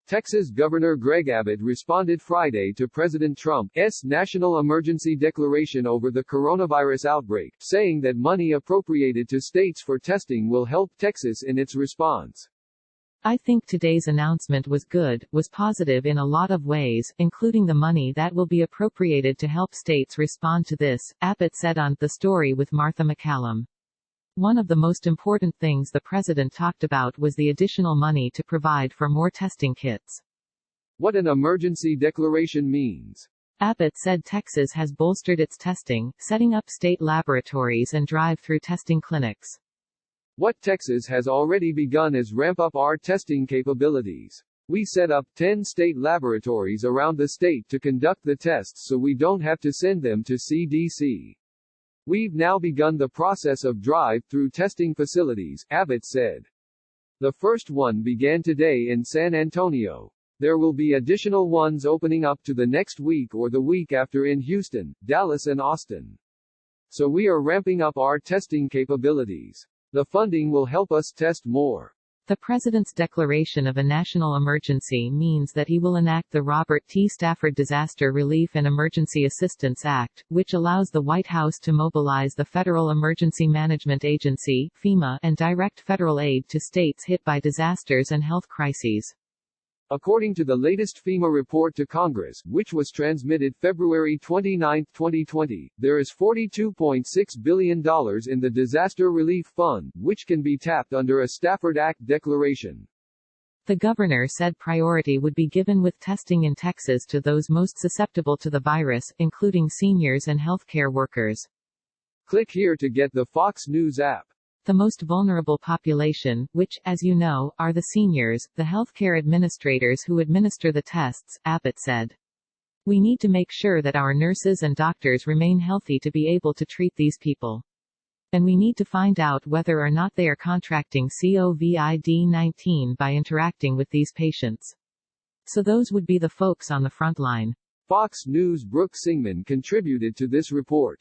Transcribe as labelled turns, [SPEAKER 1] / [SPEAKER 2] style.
[SPEAKER 1] Texas Governor Greg Abbott responded Friday to President Trump's national emergency declaration over the coronavirus outbreak, saying that money appropriated to states for testing will help Texas in its response.
[SPEAKER 2] I think today's announcement was good, was positive in a lot of ways, including the money that will be appropriated to help states respond to this, Abbott said on The Story with Martha McCallum. One of the most important things the president talked about was the additional money to provide for more testing kits.
[SPEAKER 1] What an emergency declaration means.
[SPEAKER 2] Abbott said Texas has bolstered its testing, setting up state laboratories and drive-through testing clinics.
[SPEAKER 1] What Texas has already begun is ramp up our testing capabilities. We set up 10 state laboratories around the state to conduct the tests so we don't have to send them to CDC. We've now begun the process of drive-through testing facilities, Abbott said. The first one began today in San Antonio. There will be additional ones opening up to the next week or the week after in Houston, Dallas and Austin. So we are ramping up our testing capabilities. The funding will help us test more.
[SPEAKER 2] The president's declaration of a national emergency means that he will enact the Robert T. Stafford Disaster Relief and Emergency Assistance Act, which allows the White House to mobilize the Federal Emergency Management Agency, FEMA, and direct federal aid to states hit by disasters and health crises.
[SPEAKER 1] According to the latest FEMA report to Congress, which was transmitted February 29, 2020, there is $42.6 billion in the Disaster Relief Fund, which can be tapped under a Stafford Act declaration.
[SPEAKER 2] The governor said priority would be given with testing in Texas to those most susceptible to the virus, including seniors and healthcare workers.
[SPEAKER 1] Click here to get the Fox News app.
[SPEAKER 2] The most vulnerable population, which, as you know, are the seniors, the healthcare administrators who administer the tests, Abbott said. We need to make sure that our nurses and doctors remain healthy to be able to treat these people. And we need to find out whether or not they are contracting COVID-19 by interacting with these patients. So those would be the folks on the front line.
[SPEAKER 1] Fox News' Brooke Singman contributed to this report.